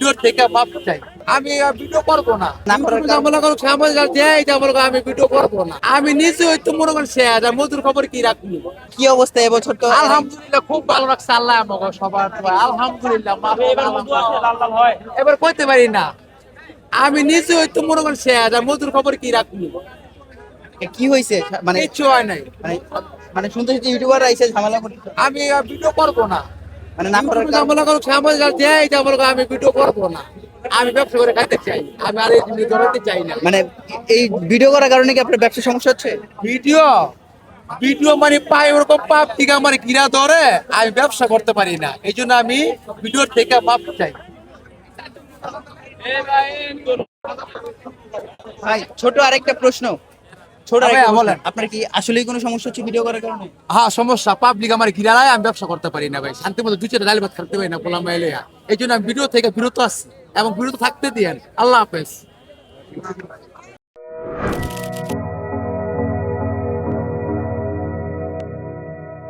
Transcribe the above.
Video থেকে মাপ চাই। আমি ভিডিও করবো না। না করার কারণ? আমি ভিডিও করবো না। আমি নিজে হয়তো মনে করেন শেয়ার মধুর খবর কি রাখবো। কি অবস্থা এবছর তো আলহামদুলিল্লাহ খুব ভালো লাগছে, আল্লাহ আমাকে সবার দোয়া। আলহামদুলিল্লাহ এবার কইতে পারি না। আমি নিজে হয়তো মনে করেন শেয়ার মধুর খবর কি রাখবো। কি হয়েছে মানে কিচ্ছু হয় নাই। মানে মানে শুনতে ইউটিউবার আইসে ঝামেলা করতে আমি ভিডিও করবো না। মানে না করার কারণ? আমি ভিডিও করবো না। আমি ব্যবসা করে খাইতে চাই। আমি আর এই জিনিস ধরাতে চাই না। মানে এই ভিডিও করার কারণে কি আপনার ব্যবসা সমস্যা হচ্ছে? ভিডিও ভিডিও মানে পাই ওরকম পাপ থেকে আমার ঘিরা ধরে আমি ব্যবসা করতে পারি না। এই জন্য আমি ভিডিও থেকে মাপ চাই। ভাই ছোট আরেকটা প্রশ্ন, ছোট হ্যাঁ আরেকটা ভাইয়া, প্রশ্ন। বলেন। আপনার কি আসলেই কোনো সমস্যা হচ্ছে ভিডিও করার কারণে? হ্যাঁ সমস্যা, পাবলিক আমার ঘিরা রায়, আমি ব্যবসা করতে পারি না ভাই। শান্তি মতো 2-4 ডাল ভাত খেতে পারি না পোলা মাইলিয়া। এই জন্য আমি ভিডিও থেকে বিরত আছি এবং বিরত থাকতে দিয়েন। আল্লাহ হাফেজ।